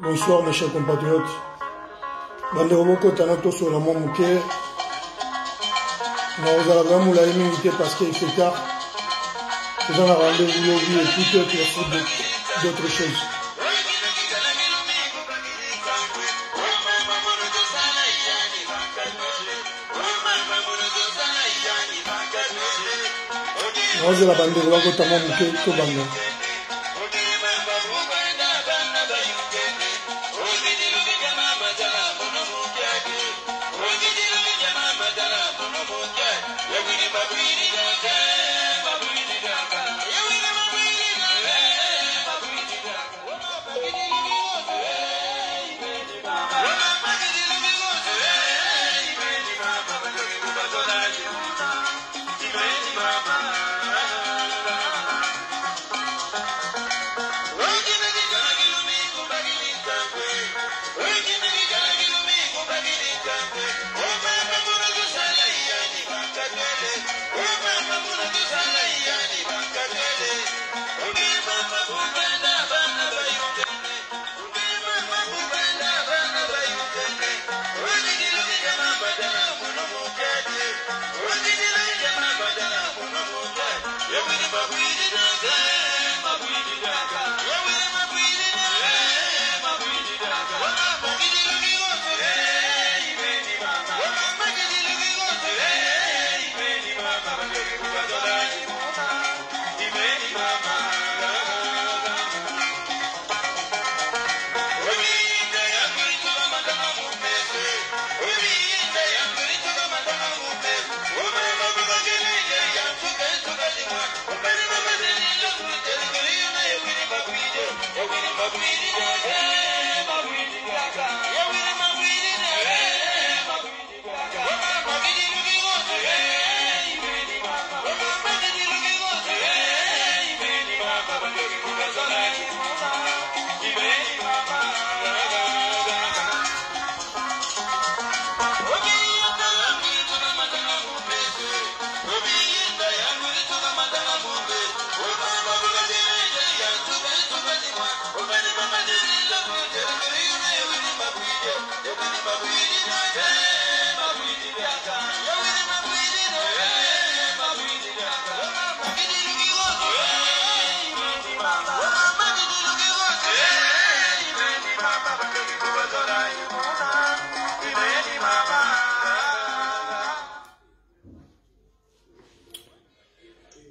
Bonsoir mes chers compatriotes. Banderoboko Tanato sur la Mouké. Nous allons vous l'inviter parce qu'il fait tard. Nous allons rendez-vous lobby et tout autre d'autres choses. Nous allons Banderoboko Tanato Banga.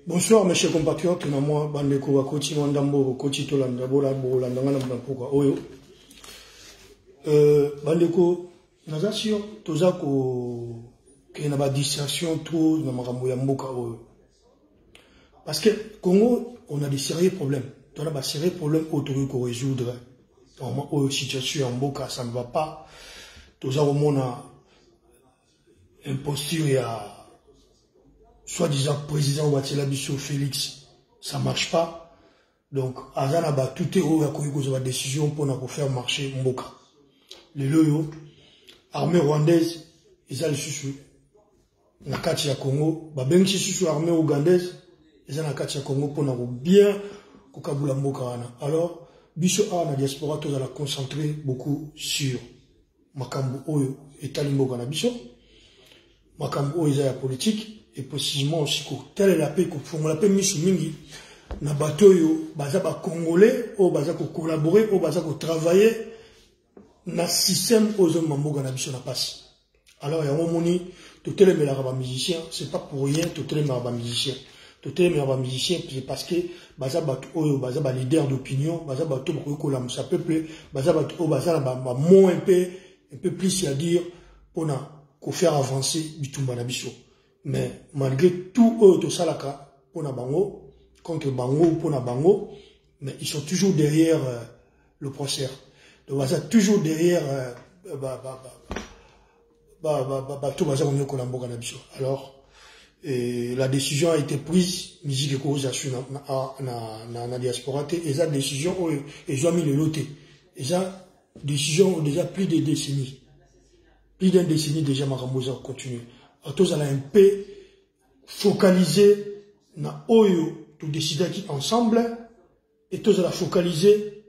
Bonsoir mes chers compatriotes, na moi bandeko wa kochi Mwandambo kochi tolanda bola bolanda ngana mnapoka oyo. Bandeko nazasio toza ko ke na ba distraction tout na makambo ya mboka oyo. Parce que Congo, on a des sérieux problèmes. On a des sérieux problèmes autour qu'on résoudre. Dans situation en Boka, ça ne va pas. Tout ça, on a imposture, il y a soi-disant président Ouattila Bissou Félix, ça ne marche pas. Donc, Azana ba tout est haut à la décision pour faire marcher Mboka. Les loyaux, armée rwandaise, ils ont le sous Nakati ya Congo, ba ben sous armée ougandaise, ils ont Nakati ya Congo pour bien Kokabula Mboka. Alors, Bissou a la diaspora, tout la concentrer beaucoup sur Makambu Oyo et Talimboka na Bissou. Makambu Oyo la politique. Et possiblement aussi que telle est la paix qu'on fait, on l'appelle Michou Mingi, na bateau yo, baza ba congolais, ou baza ko collaborer, ou baza ko travailler, na système aux hommes mamboga na biso na passe. Alors, il y a un moment, tout le monde est musicien, c'est pas pour rien, tout le monde est musicien. Tout le monde est musicien, c'est parce que, baza bateau oyo, baza ba leader d'opinion, baza bateau ko la moussa peuple, baza bateau, baza ba mot un peu plus à dire, pour faire avancer bitumba na biso. Mais malgré tout ça là, pour Bango, contre Bango ou pour Bango, mais ils sont toujours derrière le procès. Donc, ils sont toujours derrière alors, la décision a été prise, musique et cause dans la diaspora, et cette décision, ils ont mis le loté. Et cette décision, déjà plus de décennies. Plus d'une décennie déjà, Marambosa continue. Tous à un peu focalisé na oyo tout décider qui ensemble et tous à la focaliser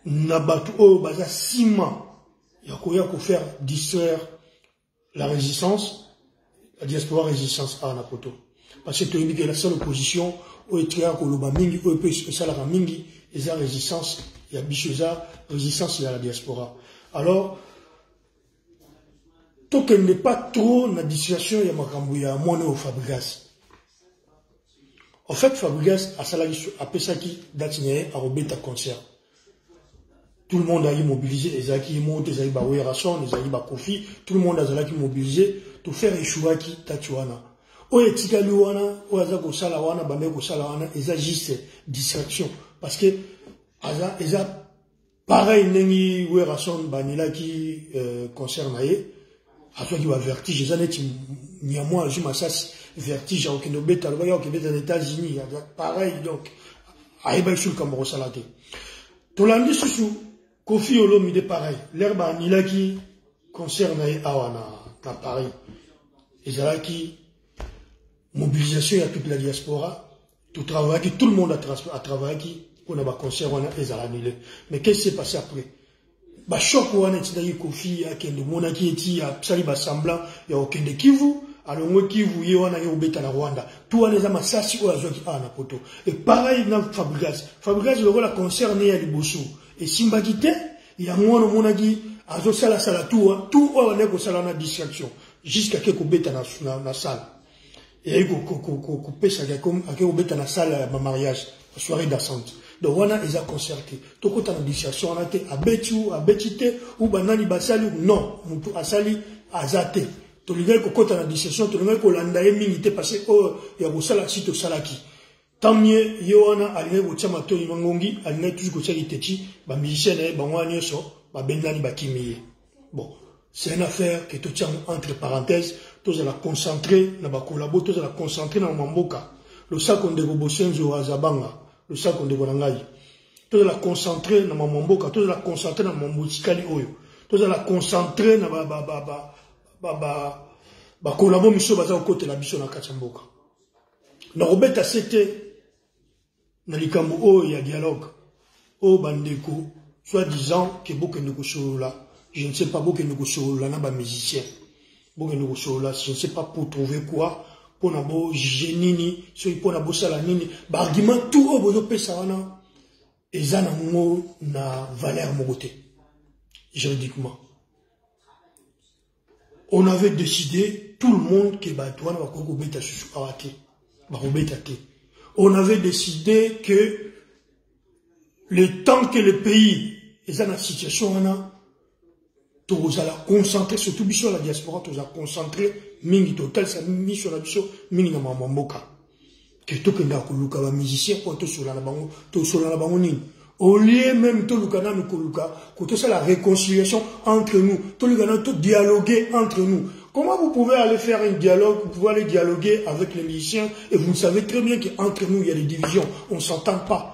na batu oyo baza sima ya koya ko faire distraire la résistance, la diaspora résistance à na poto parce que tu que la seule opposition oyo tria ko loba mingi oyo pe spécial la mingi et la résistance ya bichoza résistance ya la diaspora. Alors tant qu'elle n'est pas trop dans la situation, il y a Makambu, il y a Mono au Fabregas. En fait, Fabregas a Pesaki d'Atinae à Robeta concert. Tout le monde a mobilisé, les Aki Monte, les Aïba Ouerasson, les Aïba Kofi, tout le monde a mobilisé pour faire échouer qui Tatuana. Oye Tikaluana, Oazako Salawana, Bameko Salawana, ils ont juste distraction. Parce que, ils ont pareil, Nengi Ouerasson, Banila qui concerne Aïe. À toi qui va vertige, les années, il y a moi, je m'assasse vertige, à aucun bête, à aux États-Unis, pareil, donc, à Eba sur le Cameroun Salate. Tolandi Soussou, Kofi Olom, il est pareil. L'herbe à Nila qui concerne à Paris. Et ça qui, mobilisation à toute la diaspora, tout travail qui, tout le monde a travaillé qui, on a concert, on a les. Mais qu'est-ce qui s'est passé après? Ba choc wana tsidai kofi ya kende mona ki eti ya sali ba semblant ya okende Kivu alongo Kivu ye wana yo beta na Rwanda tout wana za masasi o azoki ana poto et pareil na Fabregas le rôle concerné ya liboso et simba kite ya mona ki azo sala tout wana ko sala na distraction jusqu'à que ko beta na salle et ko pesa ko beta na salle ya mariage soirée dansante. Donc, on a déjà concerté. Tout le temps, distraction, on a été à Betite, ou banani basali, non, moutou asali, azate. Tout le monde, quand on a distraction, tout le monde, qu'on a minité passé, oh, il y a au salaki, au salaki. Tant mieux, yoana, aline, au tchamato, imangongi, aline, tout ce que c'est qui ba musicien, ba moine, so, ba bendani, ba kimie. Bon, c'est une affaire que tout tient entre parenthèses, tous à la concentrer, na ba collabo, tous à la concentrer dans Mamboka. Le sac on de Bobosenzo Azabanga. Le sac on de Bolangai. Tout la concentrer dans ma mamboka, tout la concentrer dans mon moutikali oyo. Tout la concentrer dans ba kolabo miso baza côté la biso na kachamboka. Na robeta c'était na likambo oyo ya dialogue. O bandeko, soit disant que beaucoup ne là, je ne sais pas beaucoup ne là na ba musicien. Beaucoup ne là, je ne sais pas pour trouver quoi. Pour nabo génini, soit pour nabo salanini, bah argument tout au bout de pesawana, et ça na valeur mogote, juridiquement. On avait décidé tout le monde que Batouane va kogobeta sur arate, barobeta te. On avait décidé que le temps que le pays est dans la situation tous à la concentrer, surtout sur la diaspora, tous à concentrer, mingi total, ça mis sur la biso, mingi na mamboka. que tout que nakuluka ba musicien pour tout sur la bango, tout sur la bango nini. Au lieu même tout le canal nous kuluka, que tout ça la réconciliation entre nous, tout le canal tout dialoguer entre nous. Comment vous pouvez aller faire un dialogue, vous pouvez aller dialoguer avec les musiciens et vous savez très bien qu'entre nous il y a des divisions, on ne s'entend pas.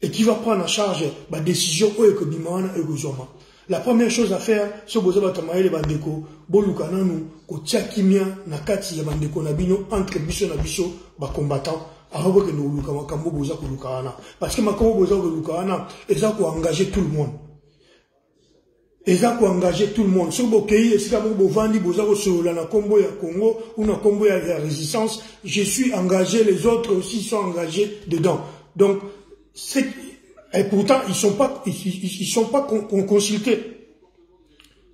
Et qui va prendre en charge la décision ou que bimana et gozoma. La première chose à faire, c'est que vous avez bandeko, bolukana nous, ko tiakimia nakati ya bandeko nabino entre biso na biso ba combattant. Alors que nous lukama kambo boza ko lukana. Parce que makambo boza ko lukana, eza ko engager tout le monde. Eza ko engager tout le monde. So bo pays esika mo vandi boza ko solola na kombo ya Congo ou na kombo ya résistance, je suis engagé, les autres aussi sont engagés dedans. Donc et pourtant, ils sont pas consultés.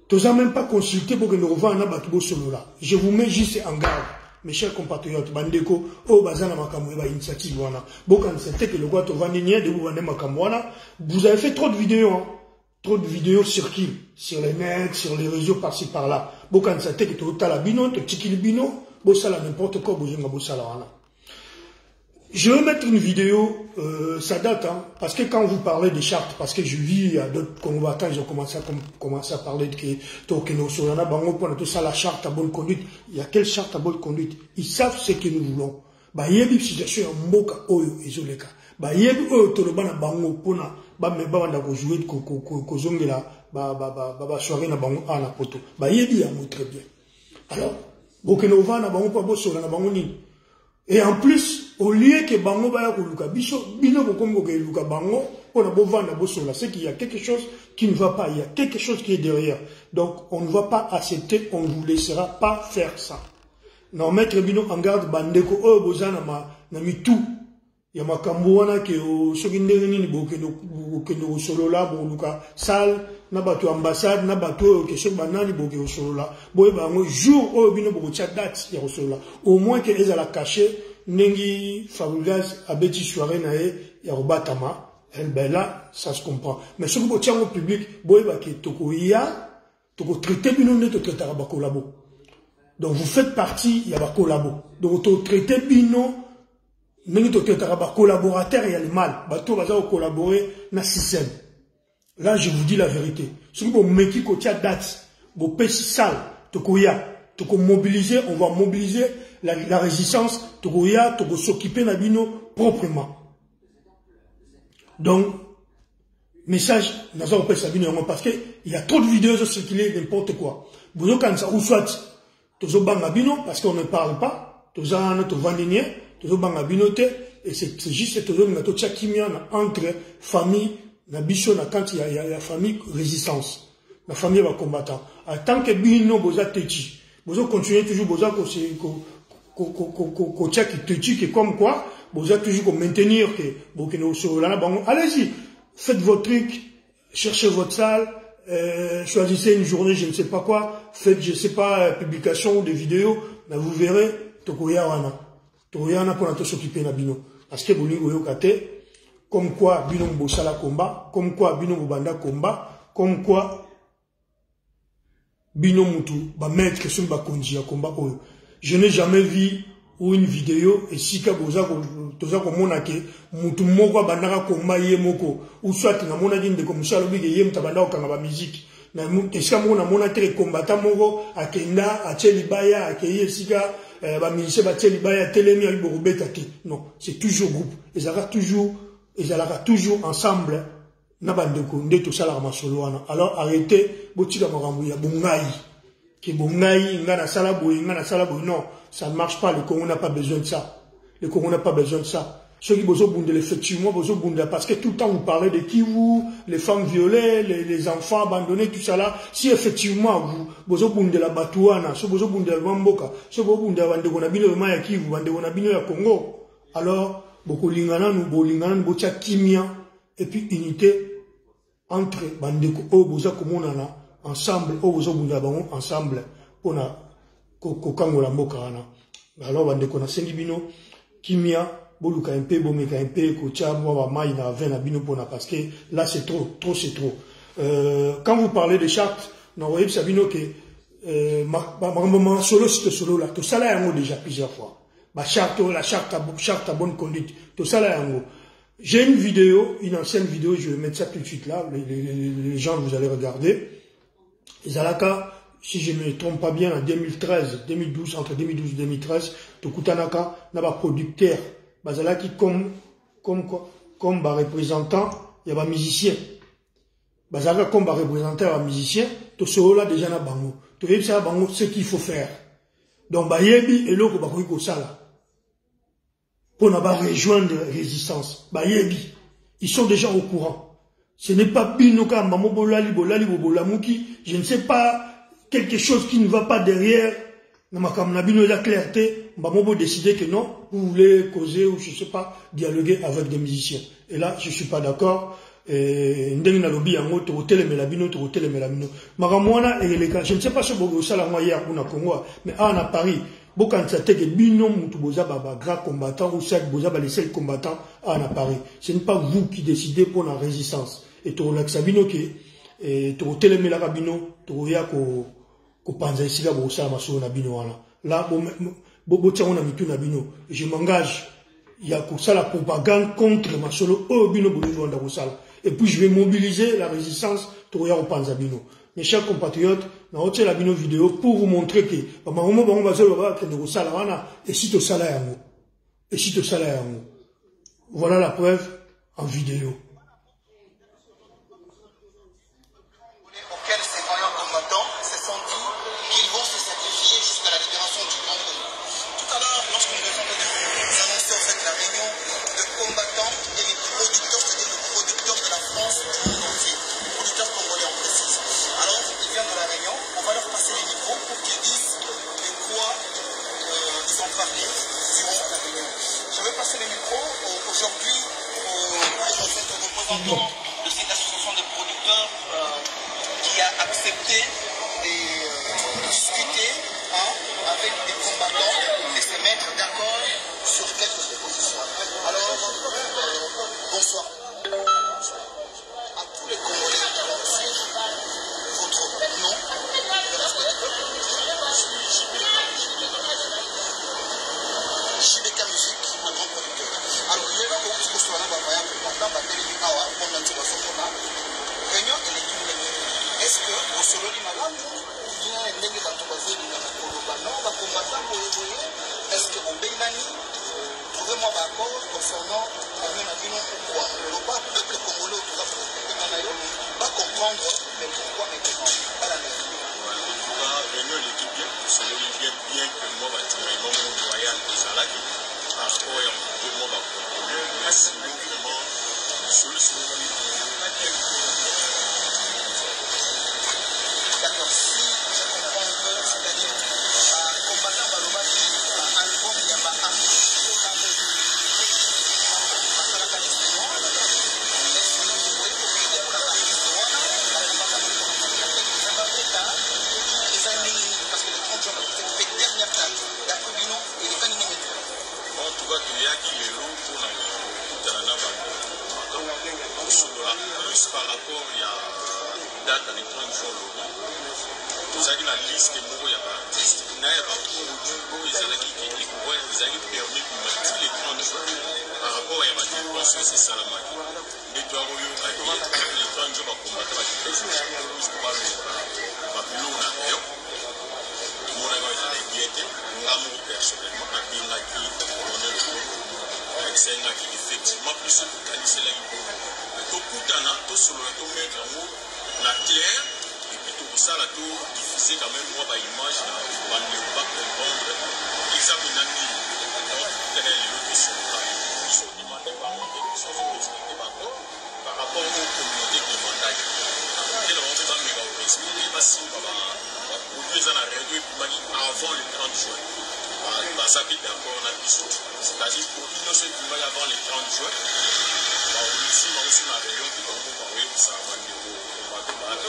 Tous n'ont même pas consulté pour que nous revions à Batubo Solola. Je vous mets juste en garde, mes chers compatriotes, Bandeko, oh, Bazana Makamoueba, initiative, wana. Bokan, c'était que le Guato Vandinier de vous vendre Makamouana. Vous avez fait trop de vidéos, hein. Trop de vidéos circulent sur les nets, sur les réseaux par-ci par-là. Bokan, c'était que tu as la bino, tu as le bino, Bossala n'importe quoi, Bossala, wana. Je vais mettre une vidéo, ça date, hein, parce que quand vous parlez des chartes, parce que je vis à d'autres combattants, ils ont commencé à parler de tout ça, la charte à bonne conduite. Il y a quelle charte à bonne conduite? Ils savent ce que nous voulons. Bah, il y a une situation en moka oyo ezoleka. Bah, il y a une tolobana bango pona, bah, mais bah, on a joué kozongela, bah, soirée na bango à la poto. Bah, il y a très bien. Alors, bokenova na bango pa bosola na bango ni. Et en plus, au lieu que bango baya koluka biso, bino bokombo ke luka bango, on a beau vendre bosola, c'est qu'il y a quelque chose qui ne va pas, il y a quelque chose qui est derrière. Donc, on ne va pas accepter, on ne vous laissera pas faire ça. Non, mettre bino en garde bandeko, oh, bozana na mitu. Ya makambo wana ke o soki ndenge nini bokendo solola boluka salle na bato ambassade na bato ke soki banani boke solola boye bango jour oyo bino bokotia date ya solola au moins que ezala caché ndenge Fabregas abeti soirée na ye ya robatama ben là ça se comprend mais soki botia au public boye ba ke tokoya toko traiter bino ne to traiter ba kolabo donc vous faites partie ya ba kolabo donc to traiter bino nous sommes collaborateurs et il y a le mal. Bateau va collaborer dans le système. Là, je vous dis la vérité. Si vous mettez côté date, vous payez salle, vous mobiliser, on va mobiliser la résistance, vous s'occuper de bino proprement. Donc, message, nous avons payé Sabino parce qu'il y a trop de vidéos circulées n'importe quoi. Vous avez quand ça, ou soit, vous avez bino parce qu'on ne parle pas, vous avez un autre vendinier. Et c'est juste entre famille, quand il y a la famille résistance, la famille va combattant. En tant que bino boza techi, boza continuer toujours boza qui comme quoi, boza toujours maintenir que bokeno solola bango. Allez-y, faites votre truc, cherchez votre salle, choisissez une journée, je ne sais pas quoi, faites je sais pas publication ou des vidéos, mais vous verrez tokoya wana. Toyana pour nous s'occuper na bino parce que bolingo yo kate comme quoi bino mbosala combat comme quoi bino mbanda combat comme quoi bino mutu ba mettre sur ba konji ya combat oyo je n'ai jamais vu ou une vidéo et si ka boza toza ko mona ke mutu moko bandaka combat ye moko ou soit na mona dinde comme ça lobi ke ye mtabanda okanga ba musique na eska mona mona tere combattant moko akenda acheli baya akeye sika non, c'est toujours groupe. Ils allaient toujours ensemble. Alors arrêtez, non, ça ne marche pas. Le Congo n'a pas besoin de ça. Le Congo n'a pas besoin de ça. Ceux qui besoin effectivement, parce que tout le temps vous parlez de Kivu, les femmes violées, les enfants abandonnés, tout ça là. Si effectivement vous besoin de la Batouana, si vous besoin de la Wamboka, si vous besoin de la Bandegona Bino ya Kivu, Bandegona Bino ya Congo, alors beaucoup lingana nous bolingana bocha kimia et puis unité entre Bandeko o boza komonana ensemble o boza bunda bango ensemble pona kokango la mboka wana. Alors Bandeko sengi bino kimia boluka un peu bomeka un peu kocha moi mai na 20 na bino pona parce que là c'est trop c'est trop. Quand vous parlez de chartes non voyez sabino que ma solo c'est solo là tout ça là déjà plusieurs fois la charte à bonne conduite. Tout ça là, j'ai une vidéo, une ancienne vidéo, je vais mettre ça tout de suite là, les gens, vous allez regarder. Zalaka, si je ne me trompe pas bien, en 2013, 2012, entre 2012 et 2013, Tokutanaka, n'a pas producteur, Bazalaki comme représentant, il y a un musicien. Bazalaka comme représentant, un musicien, tout ce là déjà n'a bango. Tout ça, bango, ce qu'il faut faire. Donc, Bayebi et l'autre, Bakoiko Sala. Pour ne pas rejoindre la résistance. Bayebi, ils sont déjà au courant. Ce n'est pas Binoka, Mamobolali, Bolali, Bolamuki, je ne sais pas, quelque chose qui ne va pas derrière. Namakam la clarté, Mamobo décider que non, vous voulez causer ou je ne sais pas, dialoguer avec des musiciens. Et là, je ne suis pas d'accord. Je ne sais pas si vous avez hier ou Congo, mais à Paris, beaucoup de bino mutuboza baba grand combattant ou chaque boza les seuls combattants à Paris. Ce n'est pas vous qui décidez pour la résistance. Et tu relaxes bino qui et tu télémé la bino, tu reviens ko panza ici là bosa maso na bino wana. Là bo tsa on a mitu na bino. Je m'engage. Il y a ça la propagande contre ma solo au bino boulou dans sala. Et puis je vais mobiliser la résistance pour y aller au bino. Mes chers compatriotes, dans votre la bino vidéo pour vous montrer que voilà la preuve en vidéo. Auxquels ces vaillants combattants se sont dit qu'ils vont se sacrifier jusqu'à la libération du Congo. Tout à l'heure, lorsque nous avons annoncé en fait la réunion de combattants et les producteurs, c'est-à-dire le producteur de la France tout entier, le producteur congolais en précise. Alors, ils viennent de la réunion, on va leur passer les micros pour qu'ils disent de quoi ils ont parlé durant la réunion. Je vais passer les micros aujourd'hui au représentant de cette association de producteurs qui a accepté de discuter avec des combattants et se mettre d'accord sur quelques propositions. Alors, bonsoir. À tous les Congolais, votre nom, JBK Musique, un grand producteur. Alors, il y a beaucoup de choses à voir pendant la réunion et les est-ce que au solo du malade ou bien les gens qui ont fait va combattre pour évoluer? Est-ce que on bénani? Trouvez-moi d'accord concernant la réunion pourquoi le peuple congolais va comprendre mais pourquoi maintenant pas la réunion. La réunion est bien, c'est bien que moi vraiment royal de Zalaki par rapport à tout le monde va comprendre mais sinon vraiment solution. D'accord, si je comprends un peu, c'est-à-dire combattant Balobaki, album Yamaha, par rapport à date à l'étranger sur le vous avez la liste de mots, il y a pas d'artistes. Il y a pas de mots, ils allaient permis de mettre les 30 jours. Par rapport à la dépense, c'est ça la magie. Les 3 jours, les 30 jours, on va combattre la dépense. Parce que va plus loin à l'air. Mon avis, c'est la diète. L'amour personnellement, à bien la vie, le colonel de Congo. C'est un acte effectivement plus que qualifier la vie. Tout coup d'ana, tout sur le tout mettre en haut, la claire. Et puis tout ça, là, tout diffusé quand même, moi, par image, on ne va pas comprendre l'examen d'un livre. Donc, quel est le plus sur le temps? Ils sont demandés par moi, ils sont expliqués par rapport aux communautés de mandage. Quel est le temps, mais on va expliquer, parce qu'on va produire la réunion avant le 30 juin. Ça fait d'accord, on a dit ça. C'est-à-dire, pour une seule image avant le 30 juin, on va aussi la réunion qui va envoyer ça à Mandéro.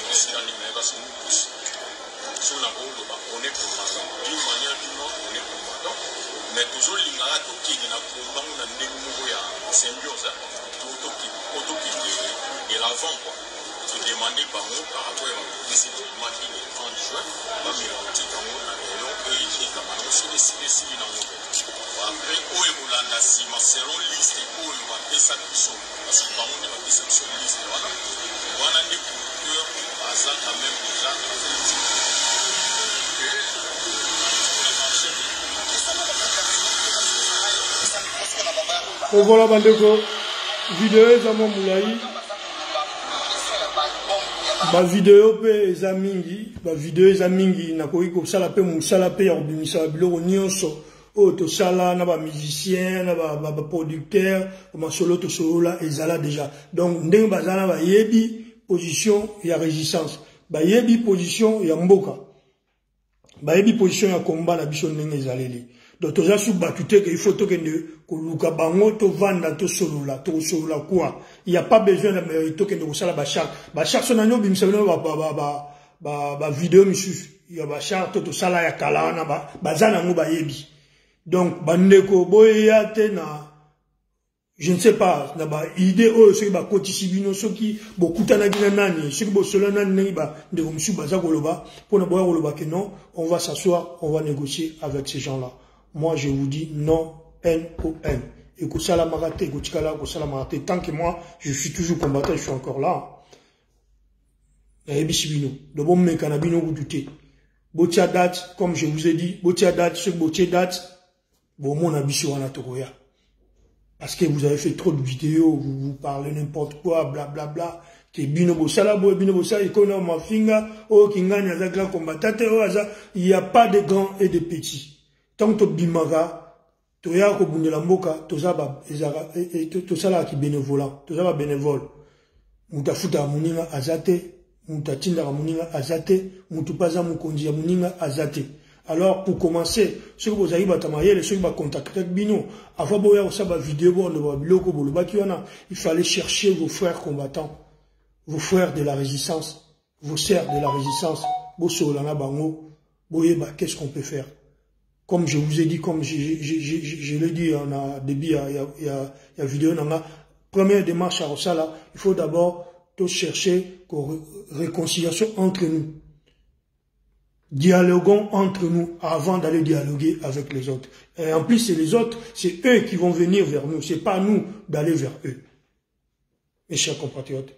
Ici dans les parce que nous tous, si on a beau on est combattant, d'une manière ou d'une autre, on est combattant, mais toujours l'ingala tout qui est dans le combat, on a des nouveaux symbiose, tout qui est l'avant quoi. Se demander par nous par rapport à cette image qui est 30 juin, on va mélanger dans la réunion et comme on s'est décidé si dans le après oyo bolanda nsima selon liste oyo bapesa biso parce que bango nde bapesa biso liste wana nde producteur aza quand même déjà voilà bandeko vidéo eza mwa molai bavideo mpe eza mingi bavideo eza mingi nakoki kosala mpe mosala mpe ya kobimisa biloko nyonso oyo tosala na bamusicien na baproducteur masolo tosolola ezala déjà donc ndenge bazala bayebi position ya résistance bayebi position ya mboka bayebi position ya komba na biso ndenge ezaleli donc toza su batu te que il faut tokende koluka bango tovanda tosolola tosolola quoi il y a pas besoin de tokende kosala bachar so nanyo bimisa bino ba vidéo misusu ya bachar tosala ya kala wana baza nango bayebi donc bandeko boya te na je ne sais pas na ba idée oyo soki bakotisi bino soki bokutanaki na nani soki bosola nani ndenge bandeko misusu baza koloba mpona boya koloba ke non on va s'asseoir on va négocier avec ces gens là. Moi, je vous dis non, N-O-N. Et que ça la maraté, tant que moi, je suis toujours combattant, je suis encore là. Et bisibino. De bon me canabino vous doutez. Botia date, comme je vous ai dit, botia date, ce botia date, bon, mon ambition en Atoroya. Parce que vous avez fait trop de vidéos, vous parlez n'importe quoi, blablabla. Bla, bla. Que bino bosala, et qu'on a ma finga, oh, qui gagne avec la combattante, il n'y a pas de grands et de petits. Tant que bimaga, toya ko bundela mboka, tozaba ezara tosala ki bénévolat, tozaba bénévole. Mutafuta muninga azate, mutatinda muninga azate, mutupaza mukonzi muninga azate. Alors pour commencer, ceux que vous avez batamaye, ceux qui va contacter bino, avant boya osaba vidéo de biloko bolobaki wana, il fallait chercher vos frères combattants, vos frères de la résistance, vos sœurs de la résistance, bosolana bango, boyeba qu'est-ce qu'on peut faire? Comme je vous ai dit, comme je l'ai dit en a début, il y a vidéo, première démarche à Rosala, il faut d'abord chercher une réconciliation entre nous. Dialoguons entre nous avant d'aller dialoguer avec les autres. Et en plus, c'est les autres, c'est eux qui vont venir vers nous, c'est pas nous d'aller vers eux. Mes chers compatriotes.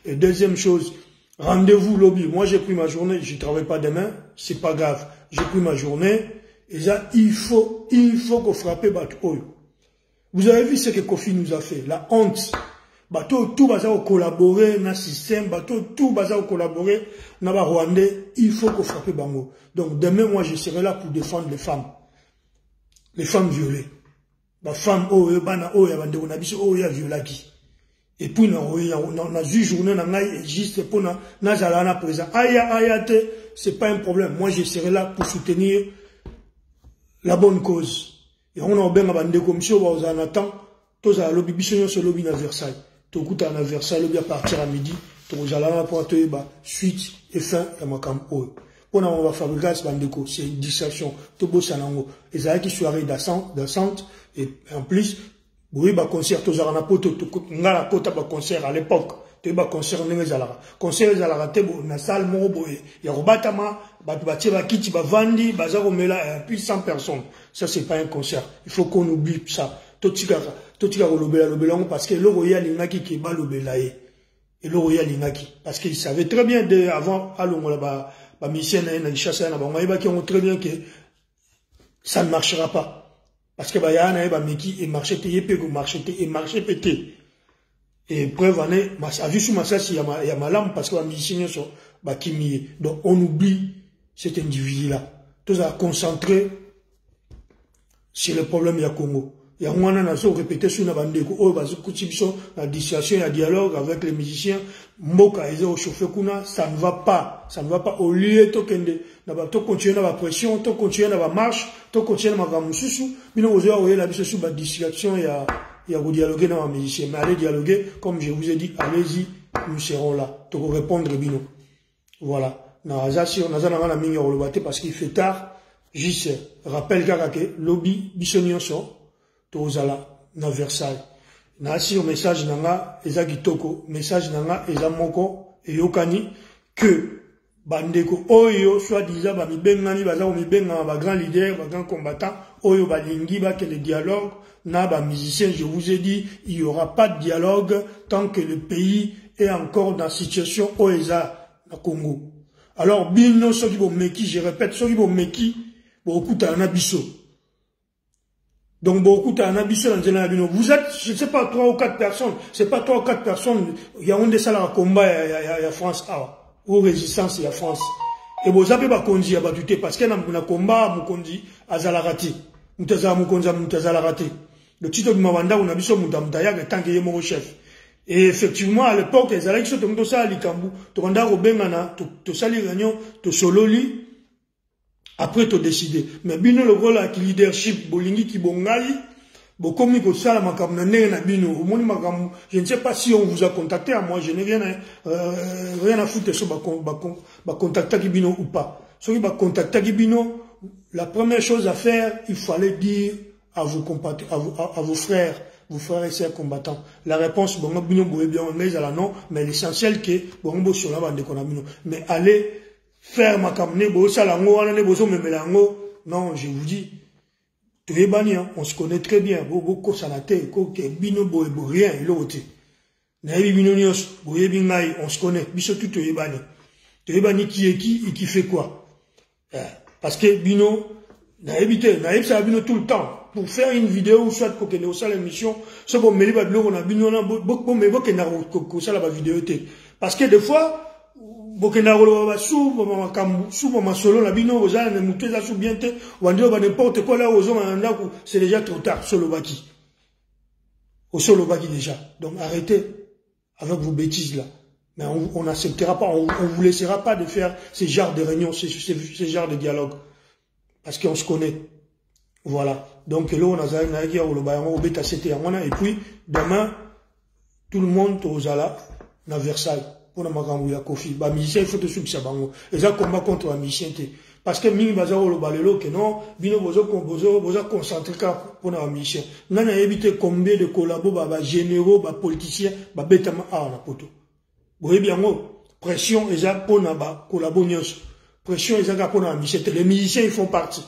Et deuxième chose, rendez-vous lobby. Moi, j'ai pris ma journée. Je ne travaille pas demain. C'est pas grave. J'ai pris ma journée. Et là, il faut qu'on frappe Bato. Vous avez vu ce que Kofi nous a fait. La honte. Bato, tout va collaborer dans le système. Bato, tout va collaborer dans le Rwandais. Il faut qu'on frappe Bango. Donc, demain, moi, je serai là pour défendre les femmes. Les femmes violées. Les femmes, violées. Et puis, on a vu journée, juste pour na présent. C'est pas un problème. Moi, je serai là pour soutenir la bonne cause. Et on a bien abandonné comme ça, on attend. Tous à lobby, bisogno sur lobby à Versailles. Tout coûte à Versailles, lobby à partir à midi. Tous à la pour suite et fin à ma campo. On va fabriquer ce bandeko. C'est une distraction. Tout beau sanango. Et ça qui soirée dansante. Et en plus, oui, bah concert aux aranapoto, ngala kota bah concert à l'époque, tu bah concert n'engezala, concert ezala te bo na salle morobo ya robatama, bah tu bah kiti bah vandi, bah zaro mela plus 100 personnes. Ça c'est pas un concert. Il faut qu'on oublie ça. Totika lobela parce que le royal ingaki qui ba lobelaye et le royal ingaki parce qu'il savait très bien avant alongola bah mission na chassa na ba ngaiba qui ont très bien que ça ne marchera pas. Parce que Bayana et Miki et marché pété. Et preuve en est, a vu sur ma salle, il y a ma lampe parce que les musiciens sont bakimiers. Donc on oublie cet individu-là. Tout ça concentré sur le problème du Congo. Il y a un an, répété sur la bande de la discussion, la dialogue avec les musiciens. Mboka et au chauffeur Kuna, ça ne va pas. Ça ne va pas. Au lieu de continuer la pression, de continuer la marche, de continuer la gamususu, mais nous avons la discussion, il y a dialoguer dans les musiciens. Mais allez dialoguer, comme je vous ai dit, allez-y, nous serons là. Pour répondre, bino. Voilà. Parce qu'il fait tard. Juste, rappelle que lobby, bisogno so. Tozala na Versailles. Na sur message nanga eza kitoko, message nanga eza moko eyokani que bandeko oyo soit disant ba mibengani baza o mibenga ba grand leader ba grand combattant oyo ba lingi ba que le dialogue na ba musicien. Je vous ai dit il y aura pas de dialogue tant que le pays est encore dans situation oeza na Congo. Alors bino soki bo meki, je répète, soki bo meki beaucoup ta na biso. Donc beaucoup ta na biso dans na bino. Vous êtes, je sais pas 3 ou 4 personnes, c'est pas 3 ou 4 personnes, il y a un des salles à combat ya France ou résistance ya France. Et vous avez pas conduit à battuté parce que na combat mu conduit à Zalarati. Mutaza mu konza Zalarati. Le titre de Mawanda on a biso mutamdaya que tant que mon chef. Et effectivement à l'époque les alliés sont tout ça à Likambu, to banda robengana, to sali réunion, to sololi. Après, tu décider. Mais bino le rôle avec leadership, bolingi ki bongai, bokomi ko sala makamna na bino. Omoni makam, je ne sais pas si on vous a contacté à moi, je n'ai rien à foutre sur ba contacter ki bino ou pas. Sur ba contacter ki bino, la première chose à faire, il fallait dire à vos frères et sœurs combattants. La réponse, bon, bino boye bien, mais à la non, mais l'essentiel que bon bo sur la bande de bino. Mais allez faire ma camne, non, je vous dis, on se connaît très bien, beaucoup sanate, bino bo rien, l'autre. On se connaît, biso tout Toyebani qui est qui et qui fait quoi. Parce que bino, naïb ça bino tout le temps. Pour faire une vidéo, soit qu'on ait au salle émission, soit bon, mais on a bino, beaucoup, mais beaucoup, qu'on a la vidéo. Parce que des fois, Bokenarolo sous ma solo la bino aux ânes mutués à sous bien te ou n'importe quoi là aux hommes c'est déjà trop tard solo baki au solo baki déjà. Donc arrêtez avec vos bêtises là. Mais on n'acceptera pas, on vous laissera pas de faire ces genres de réunions, ces genres de dialogues parce qu'on se connaît. Voilà. Donc là on a dit au Bayango au bêta c'était et puis demain tout le monde aux ala na Versailles. Pour makambu ya Kofi ba musicien il faut te suivre ça bango et ça combat contre la musicien parce que mingi bazaro lo balelo que non bino bozo concentrer pour la musicien nana éviter combien de collabos ba généraux ba politiciens ba betama na poto boye bien pression et ça pour na ba collabo nyos pression et ça pour la musicien les musiciens ils font partie.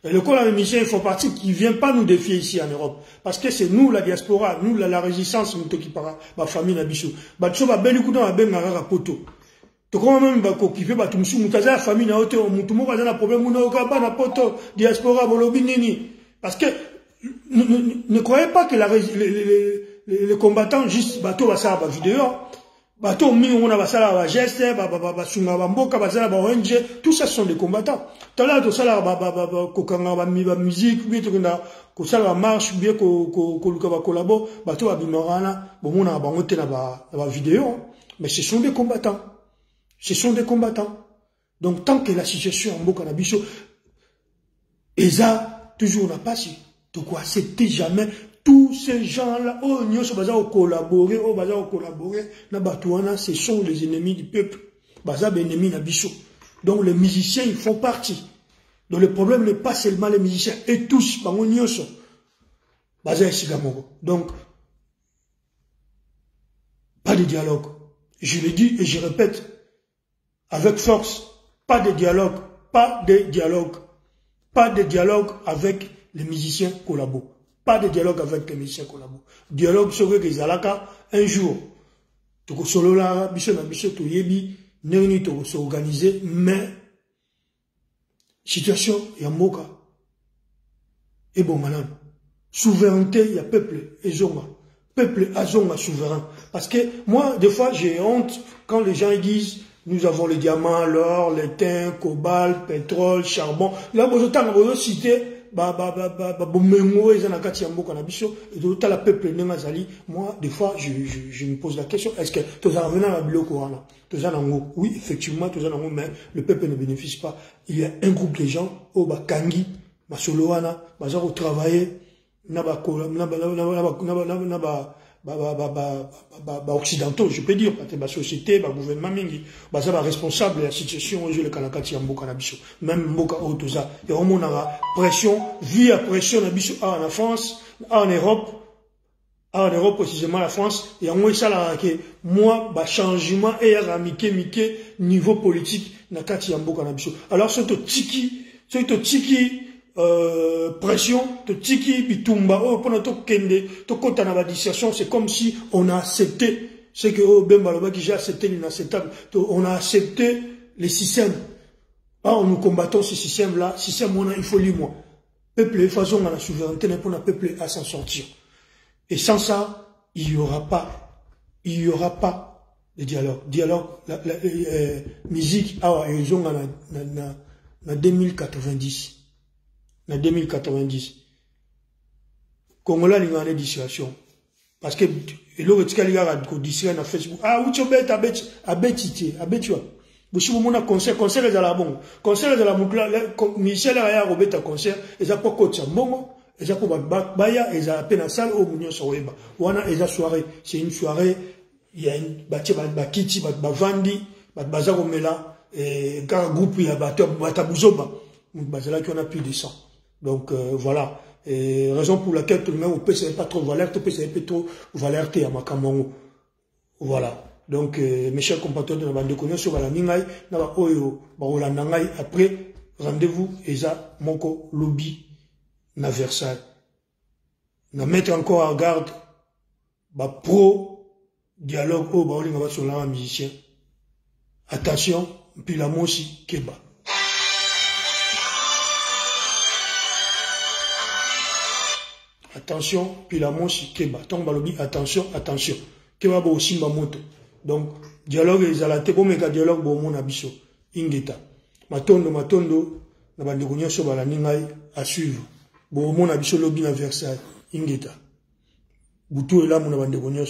Et le corps de musiciens, ils font partie qui ne vient pas nous défier ici en Europe. Parce que c'est nous, la diaspora, nous, la résistance, nous, qui parle, ma famille, la bichou. Batcho, ba bel coup dans la ben, ma poto. Tu crois même, ba, qui fait, ba, tu m'sou, moutaza, la famille, na hauteur, moutoumou, ba, na problème, mouna, okaba, na poto, diaspora, bolobi, nini. Parce que, ne croyez pas que les combattants, juste, bateau, va ça, ba, vidéo, bateau, on a ça, ba, geste, ba, sunga, ba, mboka, ba, ça, ba, ONG, tout ça sont des combattants. Tout là, tout ça, ba, musique, bien, tout ça, ba, marche, bien, ba, collabo, bateau, ba, bimorana, bon, on a, ba, on a, ba, vidéo, mais ce sont des combattants. Ce sont des combattants. Donc, tant que la situation en Mboka, na bicho, et ça, toujours, n'a pas si, de quoi, c'était jamais, tous ces gens-là, oh, nous sommes collaborer, ce sont les ennemis du peuple. Ennemis d'Abisso. Donc les musiciens, ils font partie. Donc le problème n'est pas seulement les musiciens, et tous, donc, pas de dialogue. Je le dis et je répète, avec force, pas de dialogue, pas de dialogue, pas de dialogue avec les musiciens collabos. Pas de dialogue avec les musiciens collabos. Dialogue sur les alaka, un jour. Tu peux solo là, bicho na bicho to yebi, neni to s'organiser, mais, situation, y a moka. Et bon, madame, souveraineté, y a peuple, et zonga. Peuple, azonga souverain. Parce que, moi, des fois, j'ai honte quand les gens disent, nous avons les diamants, l'or, l'étain, cobalt, pétrole, charbon. Là, vous avez cité, moi, des fois, je me pose la question, est-ce que tous en venant à la Bilokorana, oui, effectivement, mais le peuple ne bénéficie pas. Il y a un groupe de gens, au Bakangi, Masoloana, Bazar au travail, occidentaux, je peux dire, la société, la gouvernement, la responsable de la situation, je le kanakati en Mboka Nabiso, même Mboka Otoza, il y a vraiment pression, via pression Nabiso en France, en Europe, en Europe, précisément la France, et en moi, ça là, que moi, bah, changement, et à niveau politique, na kati yambo kanabiso. Alors, c'est to tiki, pression, to tiki, bitumba, oh, pendant to kende, to kota na dissertation, c'est comme si on a accepté, c'est que, oh, ben, baloba, qui j'ai accepté l'inacceptable, on a accepté les systèmes. Alors, nous combattons ce système-là, système, il faut lire, moi. Peuple, de façon, à la souveraineté, pour le peuple à s'en sortir. Et sans ça, il n'y aura pas de dialogue. Dialogue, musique, ils ont en 2090. En 2090. Congolais, il y a des discussions. Parce que, l'autre, il y a des discussions sur Facebook. Ah, où tu bête, tu vois. Si vous avez un concert, concert est à bon. Concert est à la boucle, Michel a un concert, et ça pour coach, bon. Et ça pour baya, et ça à peine à salle au Mounion Soreba. Wana, et ça soirée. C'est une soirée, il y a une bâtie, bakiti, bavandi, bazaromela, et quand un groupe, il y a batabuzoba. C'est là qu'on a plus de sang. Donc, voilà. Et raison pour laquelle tout le monde, on peut pas trop valeur, on peut pas trop valeur, à Makamongo. Voilà. Donc, mes chers compatriotes de la bande de Cognon, sur la Ningaï, après, rendez-vous, Eza, Moko, Lobby, na Versailles. Na mettre encore en garde, pro, dialogue, sur la musicien. Attention, puis la moshi, Keba. Attention, puis la moshi, Keba. Tombe lobby, attention, attention. Keba ba aussi moto. Donc, dialogue, ils allaient comme un dialogue, bon, mon abisso. Ingeta. Matondo, na bande de Cognon, sur la Ningaï, à suivre. Bon, mon abisso lobby à Versailles. Ingeta. Boutou est là, mon bande de Cognon.